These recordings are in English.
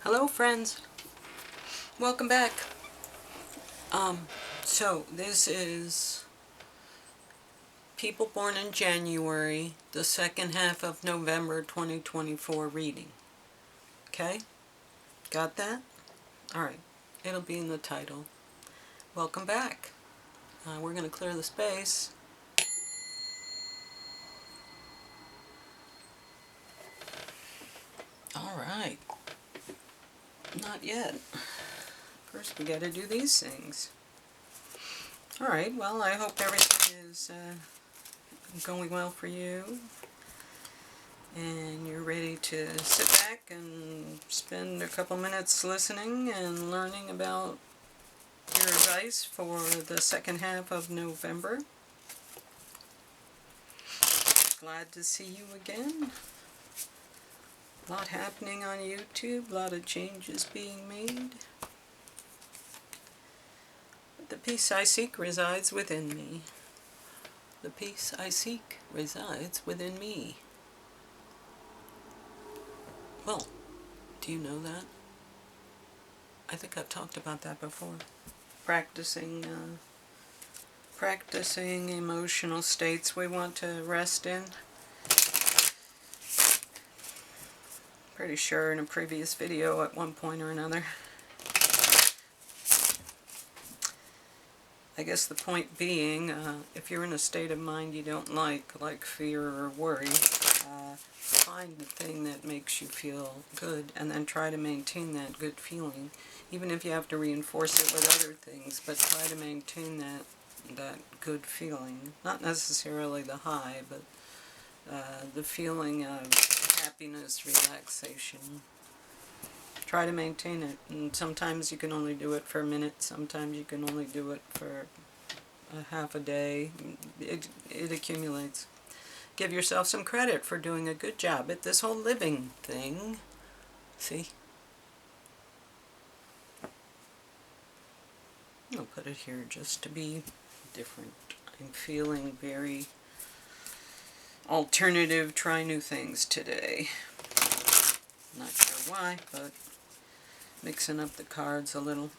Hello friends, welcome back. So this is people born in January, the second half of November 2024 reading. Okay, got that? Alright, it'll be in the title. Welcome back. We're going to clear the space. Alright, not yet. First we got to do these things. Alright, well I hope everything is going well for you. And you're ready to sit back and spend a couple minutes listening and learning about your advice for the second half of November. Glad to see you again. A lot happening on YouTube, a lot of changes being made. The peace I seek resides within me. The peace I seek resides within me. Well, do you know that? I think I've talked about that before. Practicing emotional states we want to rest in. Pretty sure in a previous video at one point or another. I guess the point being, if you're in a state of mind you don't like fear or worry, find the thing that makes you feel good and then try to maintain that good feeling, even if you have to reinforce it with other things, but try to maintain that good feeling. Not necessarily the high, but the feeling of happiness, relaxation. Try to maintain it, and sometimes you can only do it for a minute, sometimes you can only do it for a half a day. It accumulates. Give yourself some credit for doing a good job at this whole living thing. See? I'll put it here just to be different. I'm feeling very alternative, try new things today. Not sure why, but mixing up the cards a little.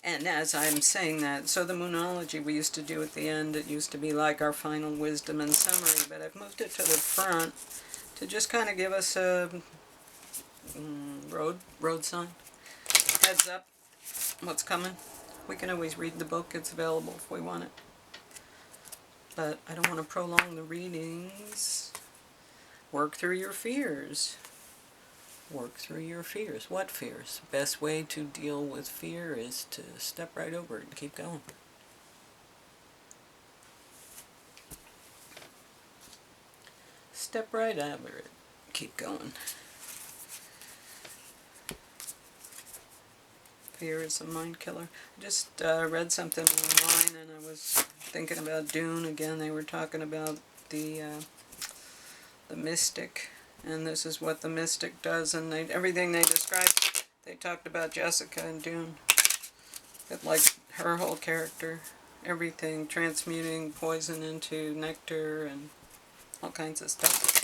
And as I'm saying that, so the Moonology we used to do at the end, it used to be like our final wisdom and summary, but I've moved it to the front to just kind of give us a road sign. Heads up, what's coming. We can always read the book, it's available if we want it. But I don't want to prolong the readings. Work through your fears. Work through your fears. What fears? Best way to deal with fear is to step right over it and keep going. Step right over it. Keep going. Fear is a mind killer. I just read something online and I was thinking about Dune again. They were talking about the mystic, and this is what the mystic does, and everything they described, they talked about Jessica and Dune. But like her whole character, everything, transmuting poison into nectar and all kinds of stuff.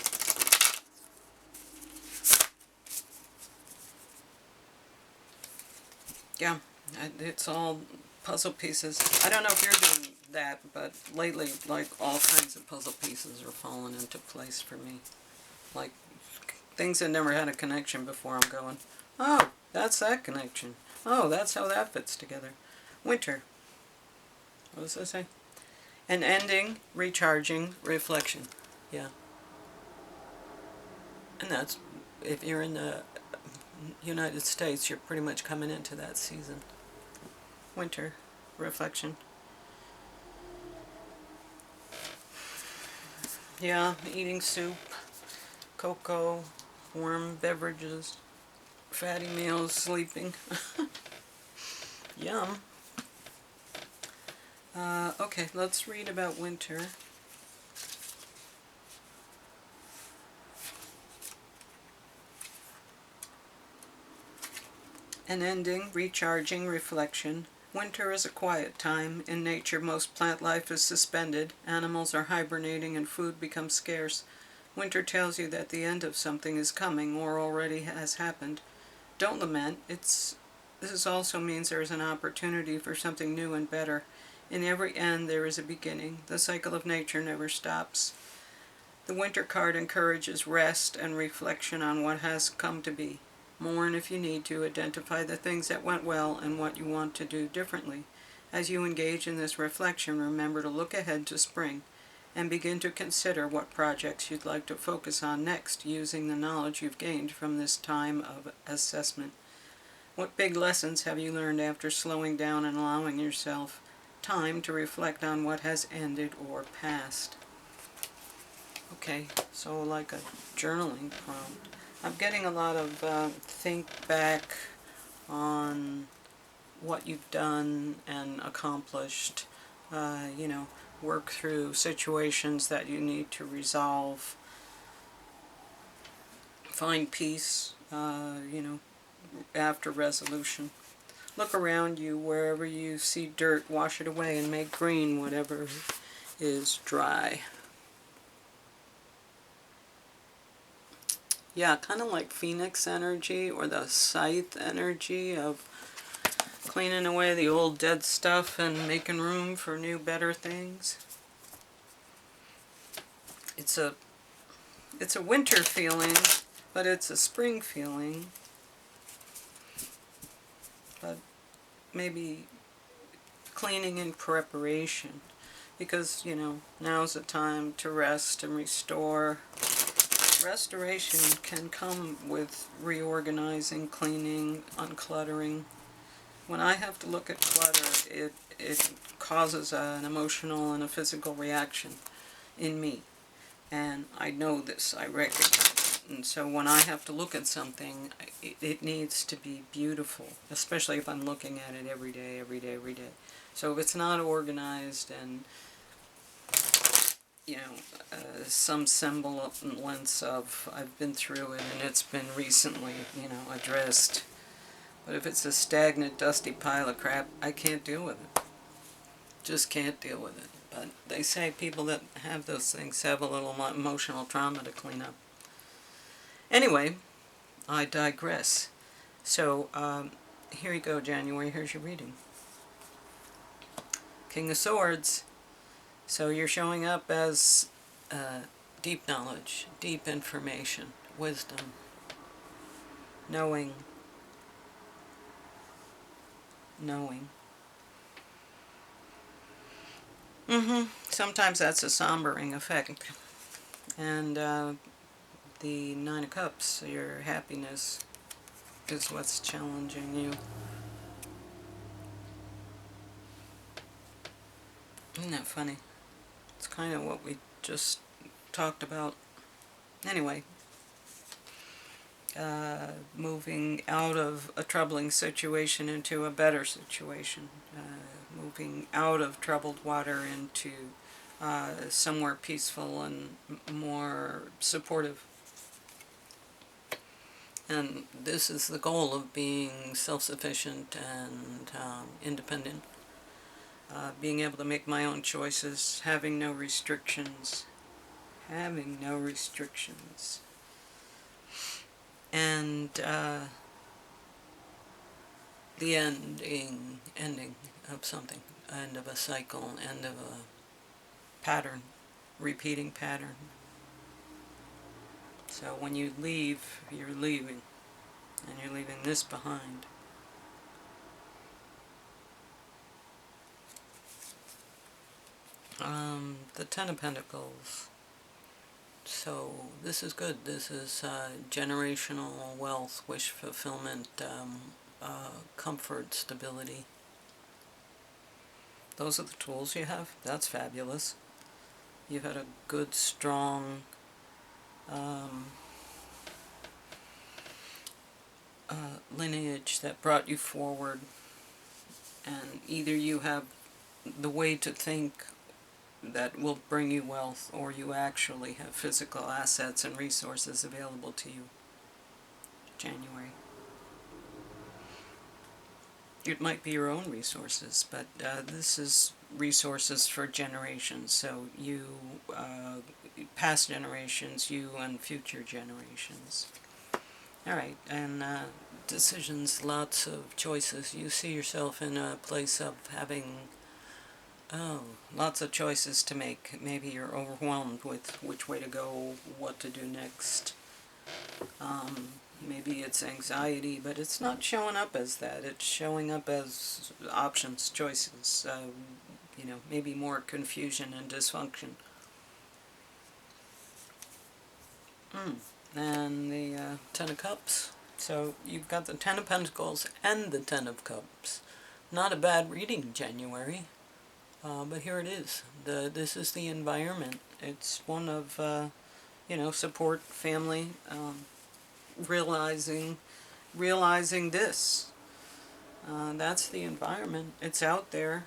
Yeah, it's all puzzle pieces. I don't know if you're doing that, but lately, like, all kinds of puzzle pieces are falling into place for me. Like, things that never had a connection before, I'm going, oh, that's that connection. Oh, that's how that fits together. Winter. What does that say? An ending, recharging, reflection. Yeah. And that's, if you're in the United States, you're pretty much coming into that season. Winter, reflection. Yeah, eating soup, cocoa, warm beverages, fatty meals, sleeping. Yum. Okay, let's read about winter. An ending, recharging, reflection. Winter is a quiet time. In nature, most plant life is suspended. Animals are hibernating and food becomes scarce. Winter tells you that the end of something is coming or already has happened. don't lament. This also means there's an opportunity for something new and better. In every end there is a beginning. The cycle of nature never stops. The Winter card encourages rest and reflection on what has come to be. Mourn if you need to. Identify the things that went well and what you want to do differently. As you engage in this reflection, remember to look ahead to spring and begin to consider what projects you'd like to focus on next using the knowledge you've gained from this time of assessment. What big lessons have you learned after slowing down and allowing yourself time to reflect on what has ended or passed? Okay, so like a journaling prompt. I'm getting a lot of think back on what you've done and accomplished, work through situations that you need to resolve, find peace, after resolution. Look around you. Wherever you see dirt, wash it away and make green whatever is dry. Yeah, kind of like Phoenix energy or the scythe energy of cleaning away the old dead stuff and making room for new, better things. It's a winter feeling, but it's a spring feeling. But maybe cleaning in preparation, because, now's the time to rest and restore. Restoration can come with reorganizing, cleaning, uncluttering. When I have to look at clutter, it causes an emotional and a physical reaction in me. And I know this, I recognize it. And so when I have to look at something, it needs to be beautiful, especially if I'm looking at it every day, every day, every day. So if it's not organized and some semblance of I've been through it and it's been recently, addressed. But if it's a stagnant, dusty pile of crap, I can't deal with it. Just can't deal with it. But they say people that have those things have a little emotional trauma to clean up. Anyway, I digress. So, here you go, January. Here's your reading. King of Swords. So you're showing up as deep knowledge, deep information, wisdom, knowing. Sometimes that's a sombering effect. And the Nine of Cups, your happiness, is what's challenging you. Isn't that funny? It's kind of what we just talked about. Anyway, moving out of a troubling situation into a better situation. Moving out of troubled water into somewhere peaceful and more supportive. And this is the goal of being self-sufficient and independent. Being able to make my own choices, having no restrictions. And the ending of something, end of a cycle, end of a pattern, repeating pattern. So when you leave, you're leaving, and you're leaving this behind. The Ten of Pentacles. So this is good. This is generational wealth, wish fulfillment, comfort, stability. Those are the tools you have. That's fabulous. You've had a good, strong lineage that brought you forward, and either you have the way to think that will bring you wealth, or you actually have physical assets and resources available to you. January. It might be your own resources, but this is resources for generations. So you, past generations, you and future generations. Alright, and decisions, lots of choices. You see yourself in a place of having, lots of choices to make. Maybe you're overwhelmed with which way to go, what to do next. Maybe it's anxiety, but it's not showing up as that. It's showing up as options, choices, maybe more confusion and dysfunction. And the Ten of Cups. So you've got the Ten of Pentacles and the Ten of Cups. Not a bad reading, January. But here it is. This is the environment. It's one of, support, family, realizing this. That's the environment. It's out there.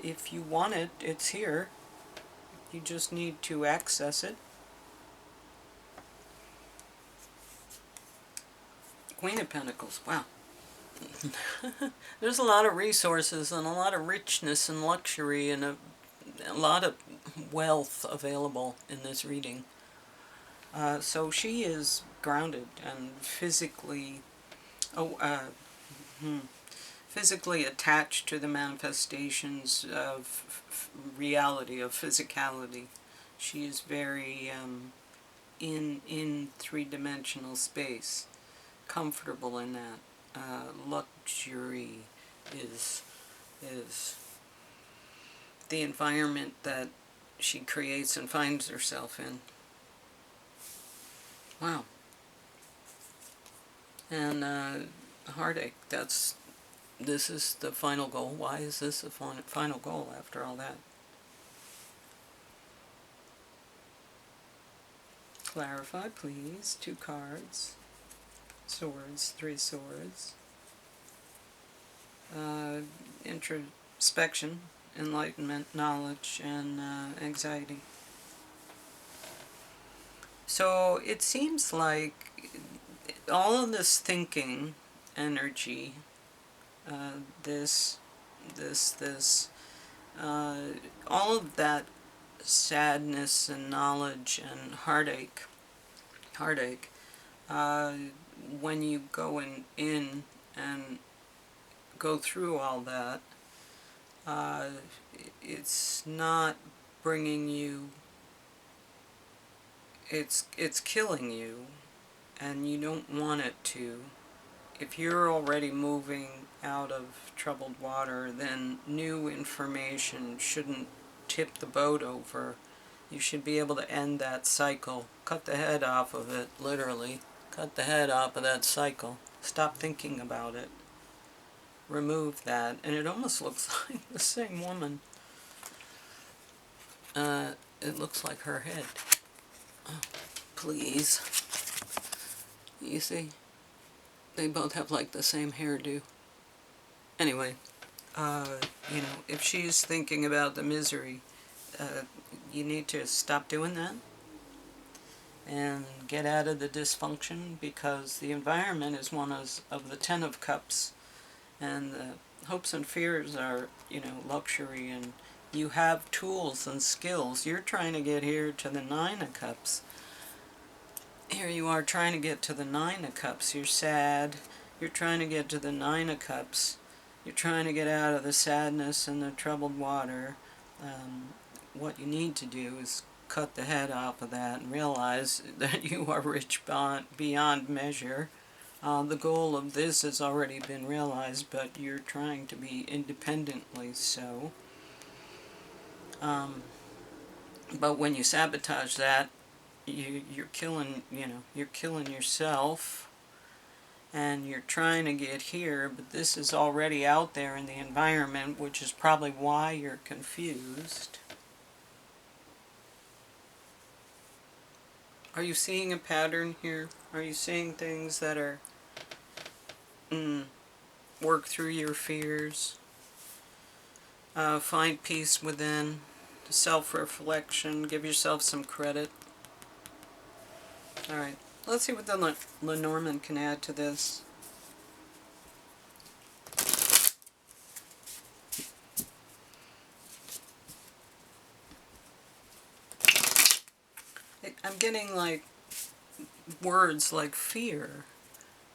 If you want it, it's here. You just need to access it. Queen of Pentacles. Wow. There's a lot of resources and a lot of richness and luxury and a lot of wealth available in this reading. So she is grounded and physically attached to the manifestations of reality, of physicality. She is very in three-dimensional space, comfortable in that. Luxury is the environment that she creates and finds herself in. Wow. And heartache, this is the final goal. Why is this the final goal after all that? Clarify, please. 2 cards. Swords, 3 swords. Introspection, enlightenment, knowledge, and anxiety. So it seems like all of this thinking energy, all of that sadness and knowledge and heartache, when you go in and go through all that, it's not bringing you, it's killing you, and you don't want it to. If you're already moving out of troubled water, then new information shouldn't tip the boat over. You should be able to end that cycle. Cut the head off of it, literally. Cut the head off of that cycle. Stop thinking about it. Remove that. And it almost looks like the same woman. It looks like her head. Oh, please. You see? They both have like the same hairdo. Anyway, if she's thinking about the misery, you need to stop doing that and get out of the dysfunction, because the environment is one of the Ten of Cups, and the hopes and fears are, luxury, and you have tools and skills. You're trying to get here to the Nine of Cups. Here you are trying to get to the Nine of Cups. You're sad. You're trying to get to the Nine of Cups. You're trying to get out of the sadness and the troubled water. What you need to do is cut the head off of that and realize that you are rich beyond measure. The goal of this has already been realized, but you're trying to be independently so. But when you sabotage that, you're killing yourself, and you're trying to get here, but this is already out there in the environment, which is probably why you're confused. Are you seeing a pattern here? Are you seeing things that are work through your fears? Find peace within. Self-reflection. Give yourself some credit. Alright, let's see what the Lenormand can add to this. I'm getting like words like fear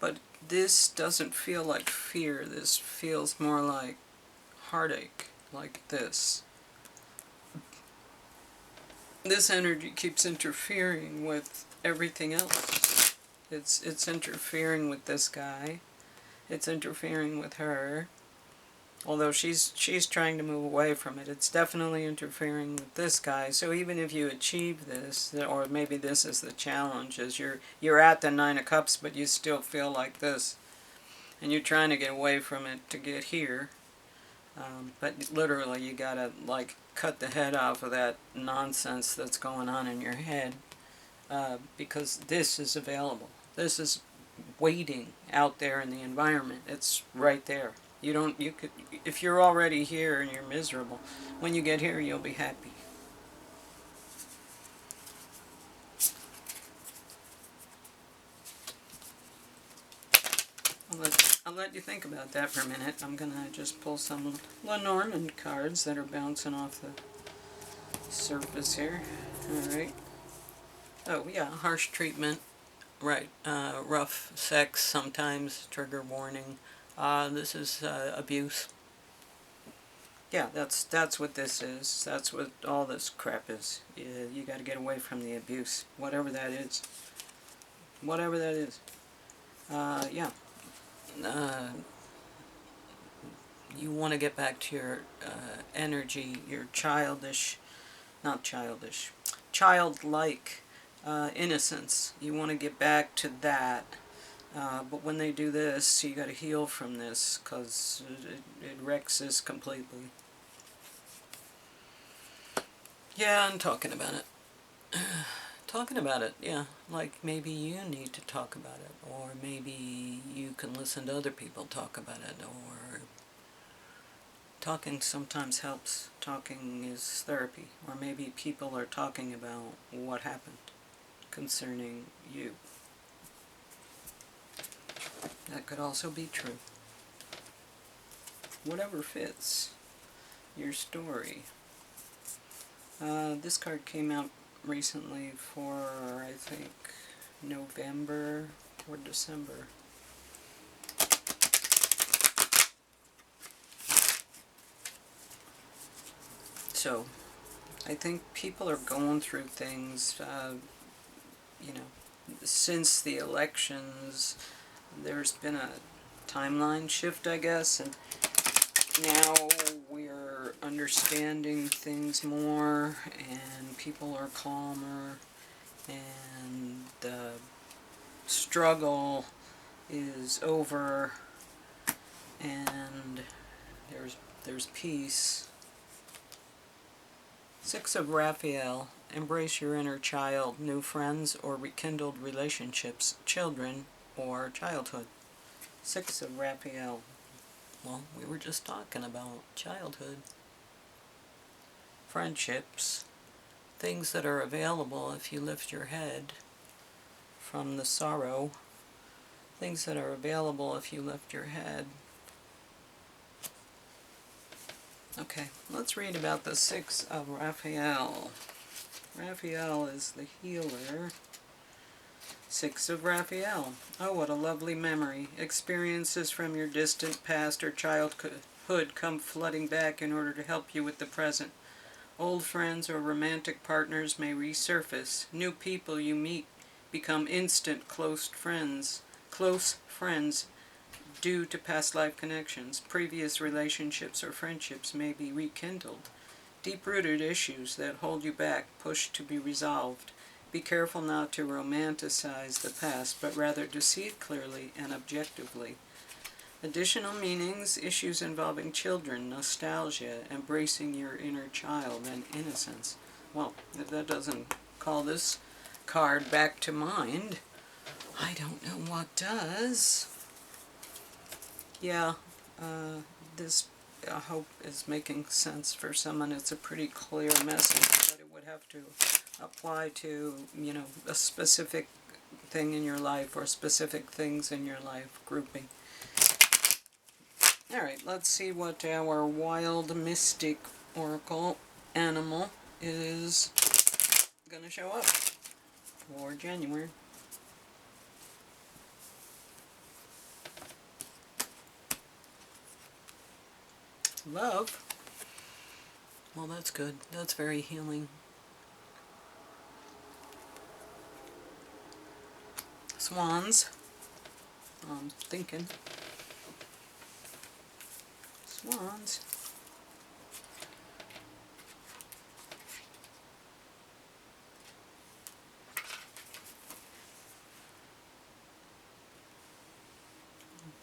But this doesn't feel like fear. This feels more like heartache, like this. This energy keeps interfering with everything else. It's interfering with this guy. It's interfering with her. Although she's trying to move away from it, it's definitely interfering with this guy. So even if you achieve this, or maybe this is the challenge, is you're at the Nine of Cups, but you still feel like this, and you're trying to get away from it to get here. But literally, you gotta like cut the head off of that nonsense that's going on in your head, because this is available. This is waiting out there in the environment. It's right there. You could, if you're already here and you're miserable, when you get here you'll be happy. I'll let you think about that for a minute. I'm gonna just pull some Lenormand cards that are bouncing off the surface here. Alright. Oh yeah, harsh treatment. Right. Rough sex sometimes, trigger warning. This is abuse. Yeah, that's what this is. That's what all this crap is. You got to get away from the abuse, whatever that is. Whatever that is. Yeah. You want to get back to your energy, your childlike innocence. You want to get back to that. But when they do this, you got to heal from this, because it wrecks this completely. Yeah, I'm talking about it. Talking about it, yeah. Like maybe you need to talk about it, or maybe you can listen to other people talk about it, or talking sometimes helps. Talking is therapy. Or maybe people are talking about what happened concerning you. That could also be true. Whatever fits your story. This card came out recently for, I think, November or December. So, I think people are going through things, you know, since the elections. There's been a timeline shift, I guess, and now we're understanding things more, and people are calmer, and the struggle is over, and there's peace. Six of Raphael. Embrace your inner child, new friends or rekindled relationships, children or childhood. Six of Raphael. Well, we were just talking about childhood. Friendships. Things that are available if you lift your head from the sorrow. Things that are available if you lift your head. Okay, let's read about the Six of Raphael. Raphael is the healer. Six of Raphael. Oh, what a lovely memory. Experiences from your distant past or childhood come flooding back in order to help you with the present. Old friends or romantic partners may resurface. New people you meet become instant close friends due to past life connections. Previous relationships or friendships may be rekindled. Deep-rooted issues that hold you back push to be resolved. Be careful not to romanticize the past, but rather to see it clearly and objectively. Additional meanings, issues involving children, nostalgia, embracing your inner child, and innocence. Well, if that doesn't call this card back to mind, I don't know what does. Yeah, this, I hope, is making sense for someone. It's a pretty clear message, but it would have to apply to, you know, a specific thing in your life or specific things in your life grouping. Alright, let's see what our wild mystic oracle animal is going to show up for January. love. Well, that's good. That's very healing. Swans. I'm thinking. Swans.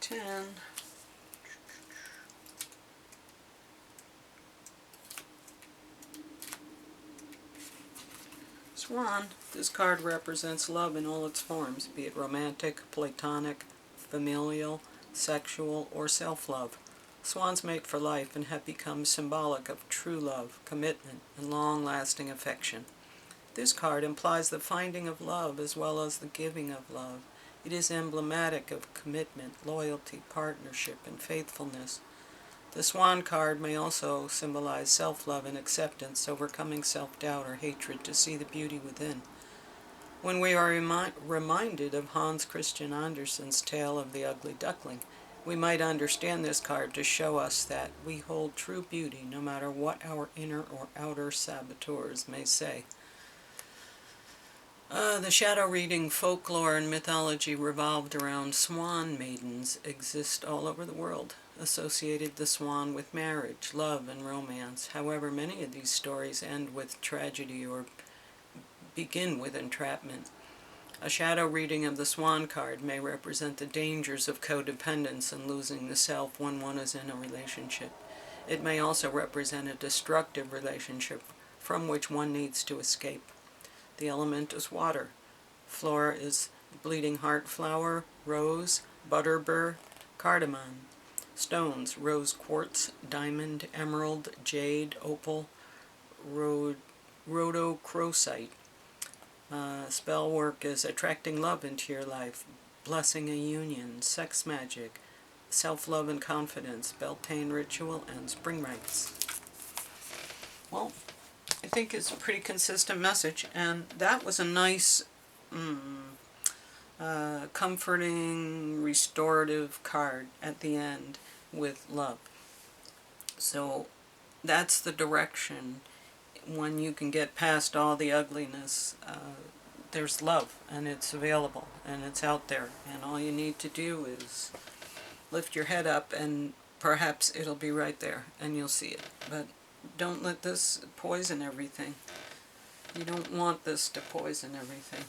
Ten. Swan. This card represents love in all its forms, be it romantic, platonic, familial, sexual, or self-love. Swans mate for life and have become symbolic of true love, commitment, and long-lasting affection. This card implies the finding of love as well as the giving of love. It is emblematic of commitment, loyalty, partnership, and faithfulness. The Swan card may also symbolize self-love and acceptance, overcoming self-doubt or hatred to see the beauty within. When we are reminded of Hans Christian Andersen's tale of the ugly duckling, we might understand this card to show us that we hold true beauty no matter what our inner or outer saboteurs may say. The shadow reading, folklore, and mythology revolved around swan maidens exist all over the world, associated the swan with marriage, love, and romance. However, many of these stories end with tragedy or begin with entrapment. A shadow reading of the swan card may represent the dangers of codependence and losing the self when one is in a relationship. It may also represent a destructive relationship from which one needs to escape. The element is water. Flora is bleeding heart flower, rose, butterbur, cardamom. Stones, rose quartz, diamond, emerald, jade, opal, rhodochrosite. Spell work is attracting love into your life, blessing a union, sex magic, self-love and confidence, Beltane ritual, and spring rites. Well, I think it's a pretty consistent message, and that was a nice, comforting, restorative card at the end with love. So that's the direction. When you can get past all the ugliness, there's love, and it's available, and it's out there, and all you need to do is lift your head up, and perhaps it'll be right there, and you'll see it. But don't let this poison everything. You don't want this to poison everything.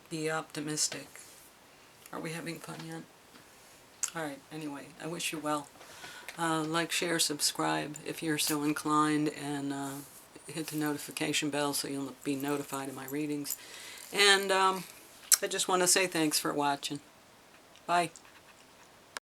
Be optimistic. Are we having fun yet? Alright, anyway, I wish you well. Like, share, subscribe if you're so inclined, and hit the notification bell so you'll be notified of my readings. And I just want to say thanks for watching. Bye.